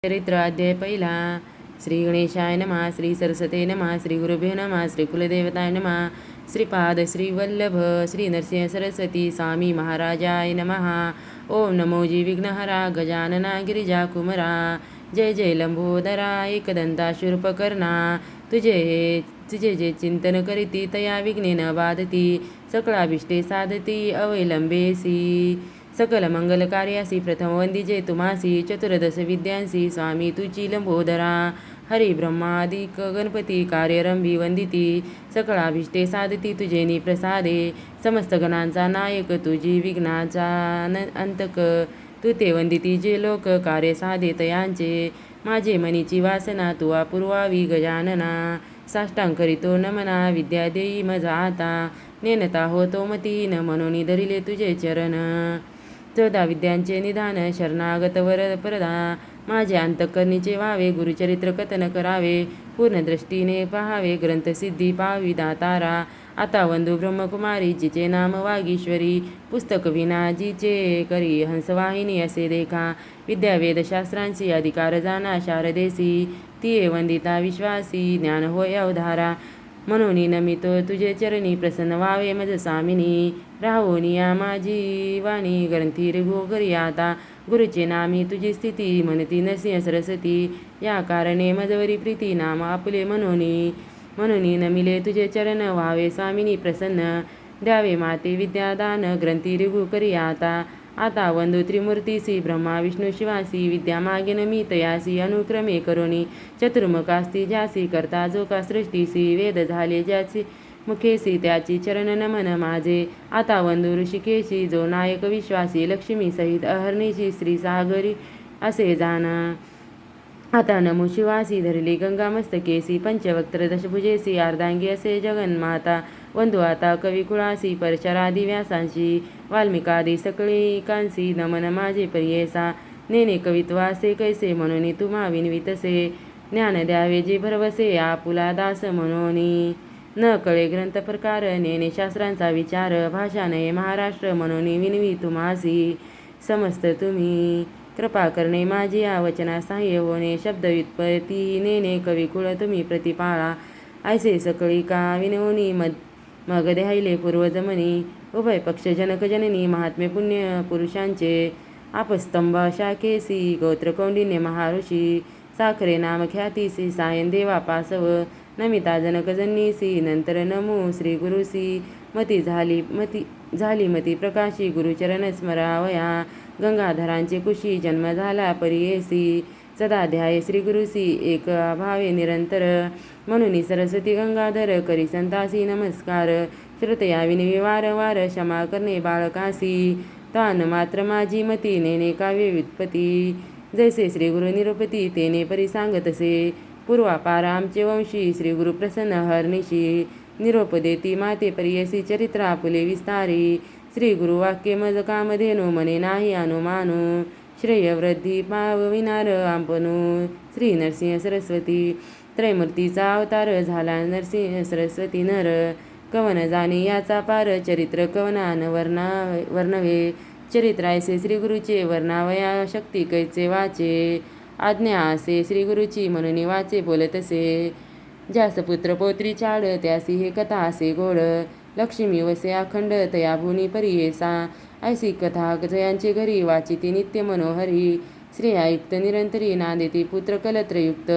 चरित्र अध्याय पहिला. श्री गणेशाय नमः. श्री सरस्वते नमः. श्री गुरुभ्यो नमः. श्री कुलदेवताय नमः. श्रीपाद श्री वल्लभ श्री नरसिंह सरस्वती स्वामी महाराजाय नमः. ओम नमो जी विघ्नहरा गजानना गिरिजा कुमरा. जय जय लंबोदरा एकदंता शूर्पकर्णा. तुझे जे चिंतन करीती तया विघ्ने न बाधती. सकळाभिष्टे साधती अवलंबेसी. सकल मंगल कार्यासी प्रथम वंदिजे तुम्हासी. चतुर्दश विद्यांसी स्वामी तुची लंबोदरा. हरी ब्रह्मादिक गणपती कार्यरंभी वंदिती. सकळाभिष्टे साधती तुझे प्रसादे. समस्त गणांचा नायक तुझी विघ्नाचा अंतक. तू ते वंदिती जे लोक कार्य साधे तयांचे. माझे मनीची वासना तू पुरवावी गजानना. साष्टांग करीतो नमना विद्या देई मजा आता. नेनता होतो मतीन म्हणून धरिले तुझे चरण. 14 विद्यांचे निधान शरणागत वरप्रदा. माझे अंतःकरणीचे व्हावे गुरुचरित्र कथन करावे. पूर्ण दृष्टीने पहावे ग्रंथसिद्धी पावी दातारा. आता वंदू ब्रह्मकुमारी जिचे नाम वागीश्वरी. पुस्तक विना जिचे करी हंसवाहिनी असे देखा. विद्या वेदशास्त्रांची अधिकार जाणा शारदेसी. ती वंदिता विश्वासी ज्ञान होय अवधारा. म्हणून नमितो तुझे चरणी प्रसन्न व्हावे मज स्वामिनी. राहोनिया माझी वाणी ग्रंथी रघु करी आता. गुरुचे नामी तुझी स्थिती म्हणती नरसिंह सरस्वती. या कारणे मजवरी प्रीती नाम आपले म्हणून नमिले तुझे चरण व्हावे स्वामिनी प्रसन्न. द्यावे माते विद्यादान ग्रंथी रघु करी आता. आता वंदू त्रिमूर्तीसी ब्रह्मा विष्णू शिवासी. विद्या मागेन मी तयासी अनुक्रमे करोनी. चतुर्मुखास्ती ज्यासी करता जो का सृष्टीसी. वेद झाले ज्याची मुखेसी त्याची चरण नमन माझे. आता वंदू ऋषिकेशी जो नायक विश्वासी. लक्ष्मी सहित अहर्निशी श्री सागरी असे जाना. आता नमो शिवासी धरली गंगा मस्तकेसी. पंचवक्त्र दशभुजेसी अर्धांगी असे जगन्माता. वंदू आता कविकुळासी परशरादी व्यासांशी. वाल्मिकादी सकळिकांसी नमन माझे प्रियेसा. नेने कवित्वासे कैसे म्हणून तुम्हा विनवितसे. ज्ञान द्यावे जे भरवसे आपुला दास म्हणून. न कळे ग्रंथ प्रकार नेने शास्त्रांचा विचार. भाषा नये महाराष्ट्र म्हणून विनवी तुम्हासी. समस्त तुम्ही कृपा करणे माझी या वचना सहाय्य होणे. शब्द व्युत्पत्ती नेने कविकुळ तुम्ही प्रतिपाळा. ऐसे सकळिका विनवनी मग द्यायले पूर्वजमनी. उभय पक्ष जनक जननी महात्मे पुण्य पुरुषांचे. आपस्तंभ शाखेसी गोत्र कौंडिन्य महाऋषी. साखरे नाम ख्यातीसी सायन देवा पासव. नमिता जनकजनीसी नंतर नमो श्री गुरुसी. मती झाली मती प्रकाशी गुरुचरण स्मरावया. गंगाधरांचे कुशी जन्म झाला परियेसी. सदा ध्याये श्री गुरुसी एक भावे निरंतर. म्हणून सरस्वती गंगाधर करी संतासी नमस्कार. श्रुतया विनवी वारंवार क्षमा करणे बाळकासी. तान मात्र माझी मती नेने काव्य व्युत्पत्ती. जैसे श्री गुरु निरुपती तेने परी सांगतसे. पूर्वापार आमचे वंशी श्री गुरु प्रसन्न हरनिशी. निरोप देती माते परियसी चरित्र आपुले विस्तारी. श्री गुरु वाक्य मज कामधेनु मने नाही अनुमानू. श्रेय वृद्धी पावविनार आपणू. श्री नरसिंह सरस्वती त्रैमूर्तीचा अवतार झाला नरसिंह सरस्वती नर. कवन जाणे याचा पार चरित्र कवनान वर्णवे. चरित्र ऐसे श्री गुरुचे वर्णावया शक्ती कैचे वाचे. आज्ञा असे श्री गुरुची म्हणून वाचे बोलतसे. ज्यास पुत्र पौत्री चाड त्यासी हे कथा असे गोड. लक्ष्मी वसे अखंड तया भुनी परियेसा. ऐसी कथा जयांचे घरी वाचिती नित्य मनोहरी. श्रेयायुक्त निरंतरी नांदेती पुत्र कलत्रयुक्त.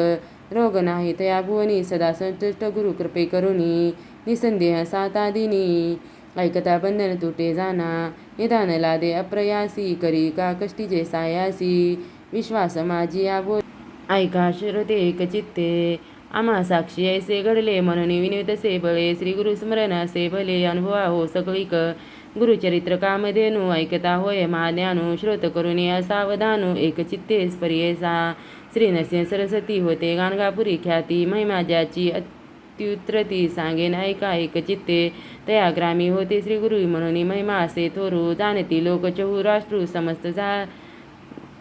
रोग नाही तया भुवनी सदा संतुष्ट गुरु कृपे करुणी. निसंदेह सातादिनी ऐकता बंधन तुटे जाना. निदान लादे अप्रयासी करी का कष्टीचे सायासी. विश्वास माझी या बोल ऐका श्रोते एकचित्ते. आम्हा साक्षी ऐसे घडले म्हणून विनितसे बळे. श्री गुरु स्मरण असे भले अनुभवा हो सकळीक. गुरुचरित्र कामधेनु ऐकता होय महाज्ञानू. श्रोत करुणी असावधानू एकचित्तेस परियेसा. श्री नरसिंह सरस्वती होते गाणगापुरी ख्याती. महिमा ज्याची अत्युत्रती सांगेन ऐका एकचित्ते. तया ग्रामी होते श्री गुरु म्हणून महिमा असे थोरू. जाणती लोक चहुराष्ट्रू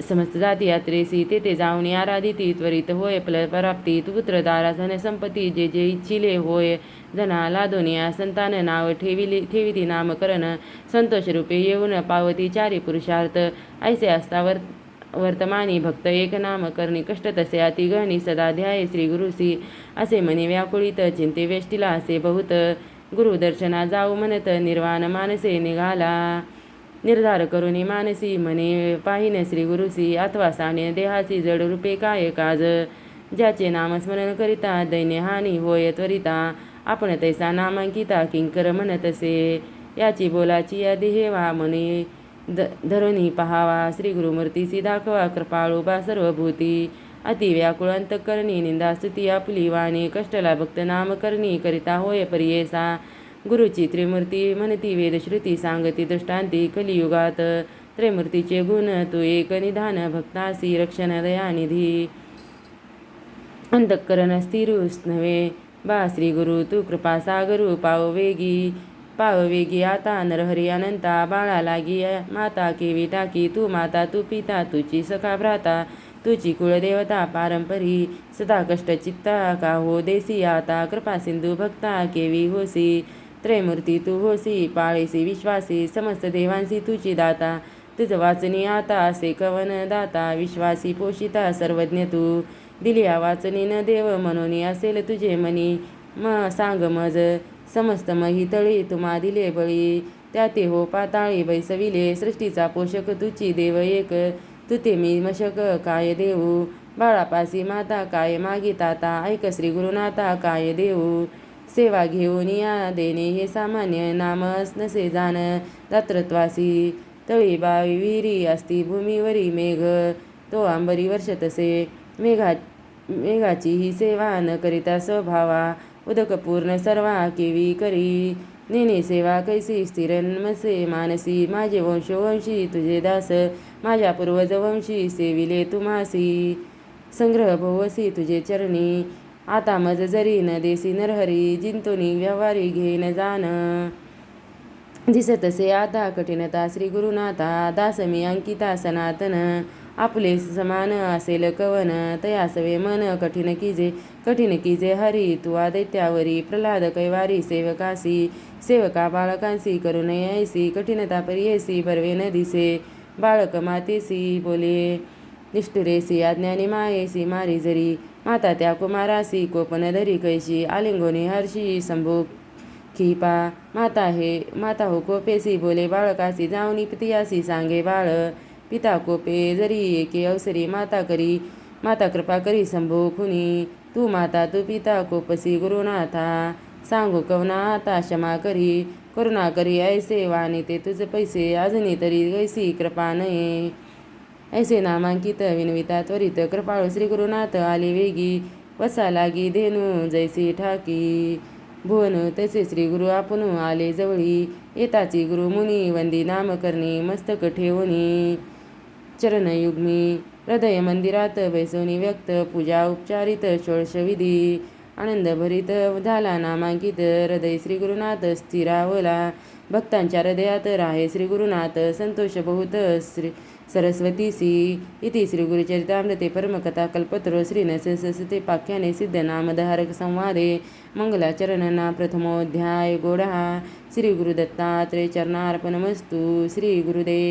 समस्त जाती यात्रेसी. तेथे जाऊन आराधिती त्वरित होय फलप्राप्ती. पुत्रदारा धनसंपत्ती जे जे इच्छिले होय जना. लादोनिया संतान नाव ठेविती नामकरण. संतोष रूपे येऊन पावती चारी पुरुषार्थ. ऐसे असतावर वर्तमानी भक्त एक नाम करणी कष्ट तसे अति गहनी सदा ध्याये श्री गुरुसी असे मनी व्याकुळित चिंते वेष्टीला असे बहुत गुरु दर्शना जाऊ म्हणत निर्वाण मानसे निघाला निर्धार करुणी मानसी म्हणे पाहिन श्री गुरुसी अथवा साने देहासी जड रूपे काय काज ज्याचे नामस्मरण करिता दैन्य हानी होय त्वरिता आपण तैसा नामांकिता किंकर म्हणतसे याची बोलाची या देहेवा म्हणे धरुणी पहावा श्री गुरुमूर्तीसी दाखवा कृपाळू बा सर्वभूती अति व्याकुळ अंतकरणी निंदा स्तुती आपली वाणी कष्टला भक्त नाम करणी करिता होय परियेसा गुरुची त्रिमूर्ती म्हणती वेदश्रुती सांगती दृष्टांती कलियुगात त्रैमूर्तीचे गुण तू एक निधान भक्तासी रक्षण दयानिधी अंतःकरण स्थिरूस नव्हे बा श्री गुरु तू कृपा सागरू पाव वेगी आता नरहरी अनंता बाळा लागी माता केवी टाकी तू माता तू पिता तुची सखा भ्राता तुची कुळदेवता पारंपरी सदा कष्ट चित्ता का हो देसी आता कृपा सिंधू भक्ता केवी होसी त्रैमूर्ती तू होसी पाळीसी विश्वासी समस्त देवांसी तुची दाता तुझ वाचनी आता असे कवन दाता विश्वासी पोषिता सर्वज्ञ तू दिली वाचनी न देव म्हणून असेल तुझे मनी सांग मज समस्त मही तळी तुम्हा दिले बळी त्याते हो पाताळी बैसविले सृष्टीचा पोषक तुची देव एक तुते मी मशक काय देऊ बाळापासी माता काय मागिताता ऐक श्री गुरुनाथा काय देऊ सेवा घेऊन या देणे हे सामान्य नामस नसे जाण दातृत्वासी तळी बावी विहिरी असती भूमीवरी मेघ तो आंबरी वर्षतसे मेघाची ही सेवा न करिता स्वभावा उदक पूर्ण सर्वा केवी करी नेने सेवा कैसी स्थिरन्मसे मानसी माझे वंशोवंशी तुझे दास माझ्या पूर्वजवंशी सेविले तुम्हासी संग्रह भोवसी तुझे चरणी आता मज जरी न देसी नरहरी जिंतोनी व्यवहारी घेन जाण दिसतसे आता कठीणता श्री गुरुनाथा दासमी अंकिता सनातन आपले समान असेल कवन तयासवे मन कठीण कीजे हरी तू दैत्यावरी प्रल्हाद कैवारी सेवका बाळकांसी करुणे ऐसी कठीणता परियेसी बर्वे न दिसे बाळक मातेसी बोले निष्ठुरेसी अज्ञानी मायेसी मारी जरी माता त्या कुमारासी कोपन धरी कैशी आलिंगोनी हर्षी संभोग खिपा माता हो कोपेसी बोले बाळकासी जाऊनी पितियासी सांगे बाळ पिता कोपे जरी एके अवसरी माता कृपा करी संभो खुनी तू माता तू पिता कोपसी गुरुनाथा सांगू कवना आता क्षमा करी करुणा करी ऐसे वाणी ते तुझ पैसे अजनी तरी ऐसी कृपा नये ऐसे नामांकित विनविता त्वरित कृपाळू श्री गुरुनाथ आले वेगी वसा लागी धेनू जैसी ठाकी भुवन तसे श्री गुरु आपण आले जवळी येताची गुरु मुनी वंदी नाम करणी मस्तक ठेवणी चरणयुग्मी हृदय मंदिरात बैसोनी व्यक्त पूजा उपचारित षोडशविधी आनंद भरित झाला नामांकित हृदय श्री गुरुनाथ स्थिरावला भक्तांच्या हृदयात राहे श्री गुरुनाथ संतोष बहुत श्री सरस्वतीसी इति श्री गुरुचरितामृते परमकथा कल्पतरो श्री नरसते पाख्याने सिद्ध नामधारक संवादे मंगलाचरणना प्रथमोध्याय गोडा श्री गुरुदत्तात्रय चरणार्पणमस्तु श्री गुरुदेव।